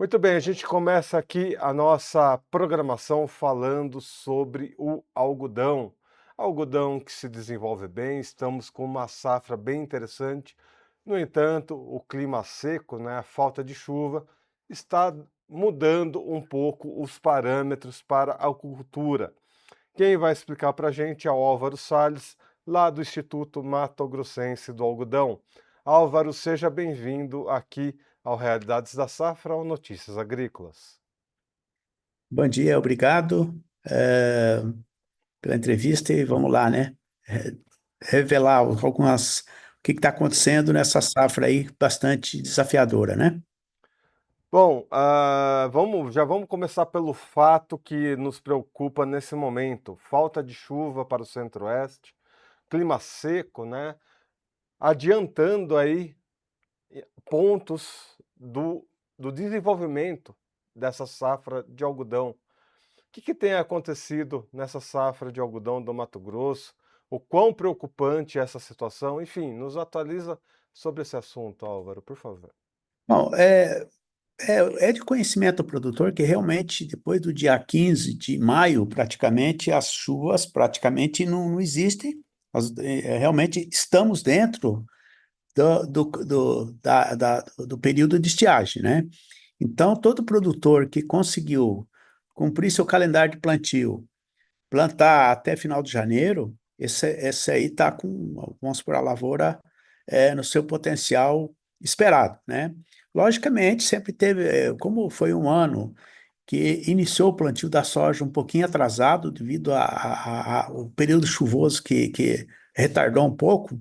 Muito bem, a gente começa aqui a nossa programação falando sobre o algodão. Algodão que se desenvolve bem, estamos com uma safra bem interessante. No entanto, o clima seco, né, a falta de chuva, está mudando um pouco os parâmetros para a cultura. Quem vai explicar para a gente é o Álvaro Salles, lá do Instituto Mato Grossense do Algodão. Álvaro, seja bem-vindo aqui ao Realidades da Safra, ao Notícias Agrícolas. Bom dia, obrigado pela entrevista e vamos lá, né? Re- Revelar o que está acontecendo nessa safra aí bastante desafiadora, né? Bom, já vamos começar pelo fato que nos preocupa nesse momento: falta de chuva para o centro-oeste, clima seco, né? Adiantando aí pontos do desenvolvimento dessa safra de algodão. O que tem acontecido nessa safra de algodão do Mato Grosso? O quão preocupante é essa situação? Enfim, nos atualiza sobre esse assunto, Álvaro, por favor. Bom, é de conhecimento do produtor que realmente depois do dia 15 de maio, praticamente, as chuvas praticamente não existem. Realmente estamos dentro do período de estiagem, né? Então, todo produtor que conseguiu cumprir seu calendário de plantio, plantar até final de janeiro, esse aí está com, vamos supor, a lavoura no seu potencial esperado, né? Logicamente, sempre teve, como foi um ano que iniciou o plantio da soja um pouquinho atrasado devido ao período chuvoso que retardou um pouco, o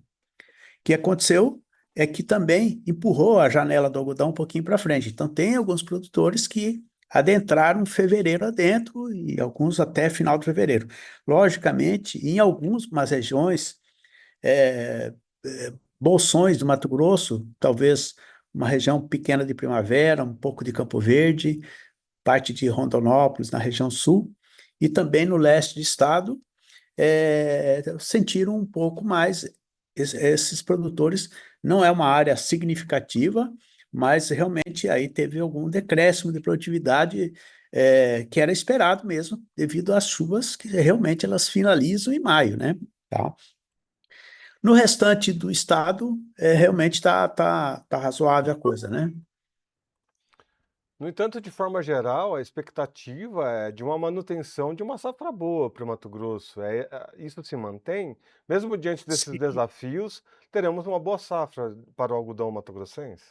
que aconteceu é que também empurrou a janela do algodão um pouquinho para frente. Então, tem alguns produtores que adentraram fevereiro adentro e alguns até final de fevereiro. Logicamente, em algumas regiões, é, Bolsões do Mato Grosso, talvez uma região pequena de Primavera, um pouco de Campo Verde, parte de Rondonópolis, na região sul, e também no leste do estado, sentiram um pouco mais esses produtores. Não é uma área significativa, mas realmente aí teve algum decréscimo de produtividade que era esperado mesmo, devido às chuvas que realmente elas finalizam em maio, né? Tá? No restante do estado, realmente tá razoável a coisa, né? No entanto, de forma geral, a expectativa é de uma manutenção de uma safra boa para o Mato Grosso. Isso se mantém? Mesmo diante desses Sim. desafios, teremos uma boa safra para o algodão mato-grossense?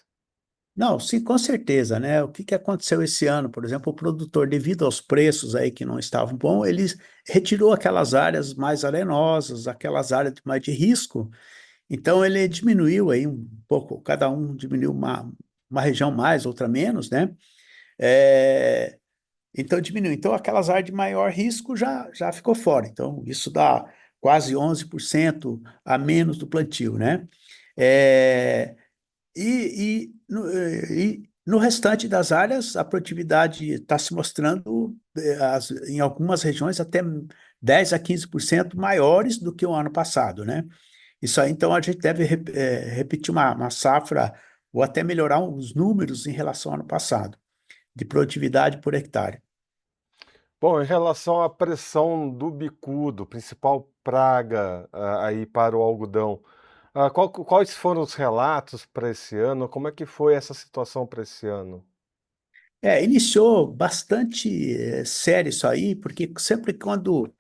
Não, sim, com certeza, né? O que que aconteceu esse ano? Por exemplo, o produtor, devido aos preços aí que não estavam bons, ele retirou aquelas áreas mais arenosas, aquelas áreas mais de risco. Então, ele diminuiu aí um pouco, cada um diminuiu uma região mais, outra menos, né? É, então, diminuiu. Então, aquelas áreas de maior risco já ficou fora. Então, isso dá quase 11% a menos do plantio, né? É, e no restante das áreas, a produtividade está se mostrando, em algumas regiões, até 10 a 15% maiores do que o ano passado, né? Isso aí, então, a gente deve repetir uma safra ou até melhorar os números em relação ao ano passado, de produtividade por hectare. Bom, em relação à pressão do bicudo, principal praga aí para o algodão, quais foram os relatos para esse ano? Como é que foi essa situação para esse ano? Iniciou bastante sério isso aí, porque sempre quando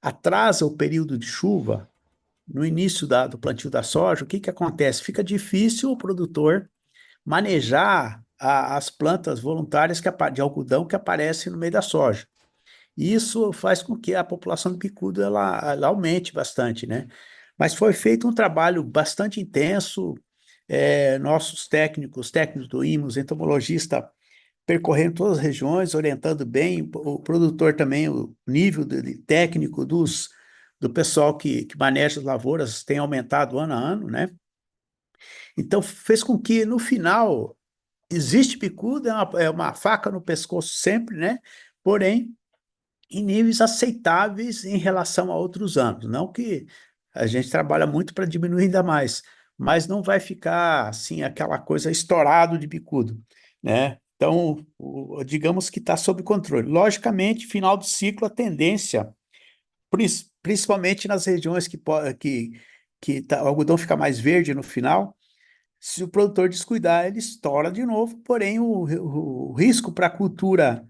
atrasa o período de chuva, no início do plantio da soja, o que que acontece? Fica difícil o produtor manejar as plantas voluntárias de algodão que aparecem no meio da soja. E isso faz com que a população do bicudo ela aumente bastante, né? Mas foi feito um trabalho bastante intenso, nossos técnicos do IMOS, entomologista, percorrendo todas as regiões, orientando bem o produtor também, o nível técnico do pessoal que maneja as lavouras tem aumentado ano a ano, né? Então, fez com que, no final, existe bicudo, é uma faca no pescoço sempre, né? Porém, em níveis aceitáveis em relação a outros anos. Não que a gente trabalha muito para diminuir ainda mais, mas não vai ficar, assim, aquela coisa estourado de bicudo, né? Então, digamos que está sob controle. Logicamente, final do ciclo, a tendência, principalmente nas regiões o algodão fica mais verde no final, se o produtor descuidar, ele estoura de novo, porém o risco para a cultura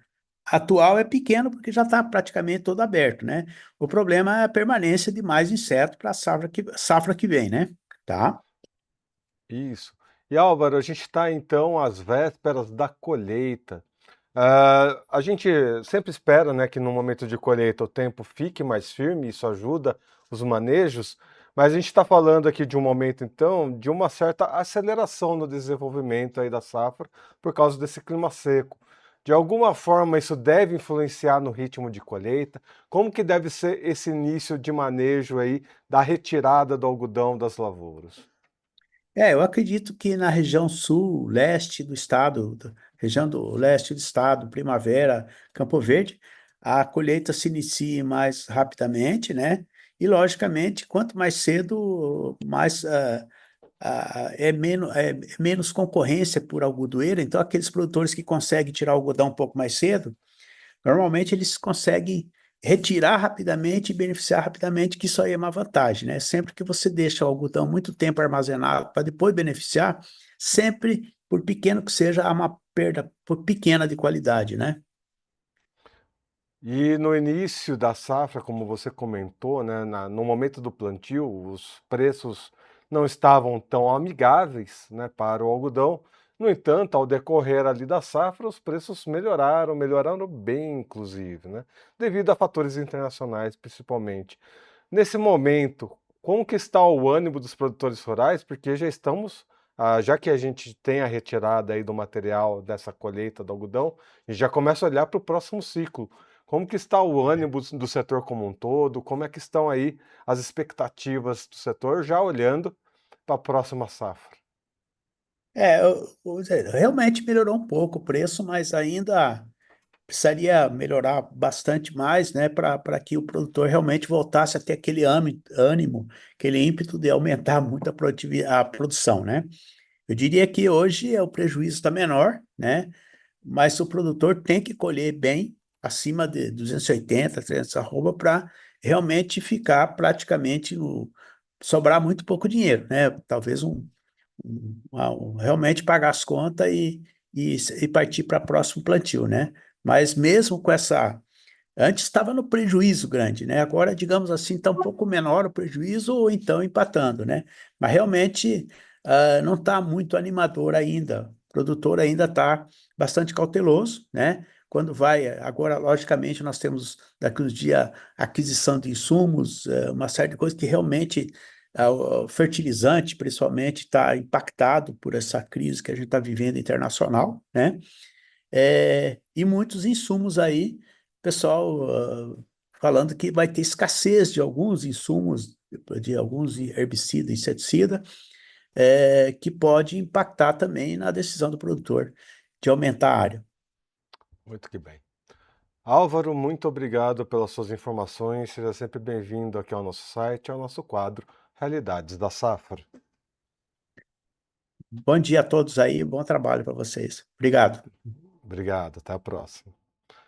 atual é pequeno, porque já está praticamente todo aberto, né? O problema é a permanência de mais inseto para a safra que vem, né? Tá? Isso. E Álvaro, a gente está então às vésperas da colheita. A gente sempre espera, né, que no momento de colheita o tempo fique mais firme, isso ajuda os manejos, mas a gente está falando aqui de um momento, então, de uma certa aceleração no desenvolvimento aí da safra por causa desse clima seco. De alguma forma, isso deve influenciar no ritmo de colheita? Como que deve ser esse início de manejo aí da retirada do algodão das lavouras? Eu acredito que na região sul, leste do estado, região do leste do estado, Primavera, Campo Verde, a colheita se inicie mais rapidamente, né? E, logicamente, quanto mais cedo, mais é menos concorrência por algodoeira. Então, aqueles produtores que conseguem tirar o algodão um pouco mais cedo, normalmente eles conseguem retirar rapidamente e beneficiar rapidamente, que isso aí é uma vantagem, né? Sempre que você deixa o algodão muito tempo armazenado para depois beneficiar, sempre, por pequeno que seja, há uma perda por pequena de qualidade, né? E no início da safra, como você comentou, né, no momento do plantio, os preços não estavam tão amigáveis, né, para o algodão. No entanto, ao decorrer ali da safra, os preços melhoraram, melhoraram bem, inclusive, né, devido a fatores internacionais, principalmente. Nesse momento, como que está o ânimo dos produtores rurais? Porque já estamos, já que a gente tem a retirada aí do material dessa colheita do algodão, a gente já começa a olhar para o próximo ciclo. Como que está o ânimo do setor como um todo? Como é que estão aí as expectativas do setor, já olhando para a próxima safra? Realmente melhorou um pouco o preço, mas ainda precisaria melhorar bastante mais, né, para que o produtor realmente voltasse a ter aquele ânimo, aquele ímpeto de aumentar muito a produção, né? Eu diria que hoje o prejuízo está menor, né? Mas o produtor tem que colher bem, acima de 280, 300 arroba, para realmente ficar praticamente sobrar muito pouco dinheiro, né? Talvez realmente pagar as contas e partir para o próximo plantio, né? Mas mesmo com essa. Antes estava no prejuízo grande, né? Agora, digamos assim, está um pouco menor o prejuízo ou então empatando, né? Mas realmente não está muito animador ainda. O produtor ainda está bastante cauteloso, né? Quando vai, agora, logicamente, nós temos daqui uns dias aquisição de insumos, uma série de coisas que realmente o fertilizante, principalmente, está impactado por essa crise que a gente está vivendo internacional, né? E muitos insumos aí, pessoal, falando que vai ter escassez de alguns insumos, de alguns herbicidas, inseticida, que pode impactar também na decisão do produtor de aumentar a área. Muito que bem. Álvaro, muito obrigado pelas suas informações. Seja sempre bem-vindo aqui ao nosso site, ao nosso quadro Realidades da Safra. Bom dia a todos aí, bom trabalho para vocês. Obrigado. Obrigado, até a próxima.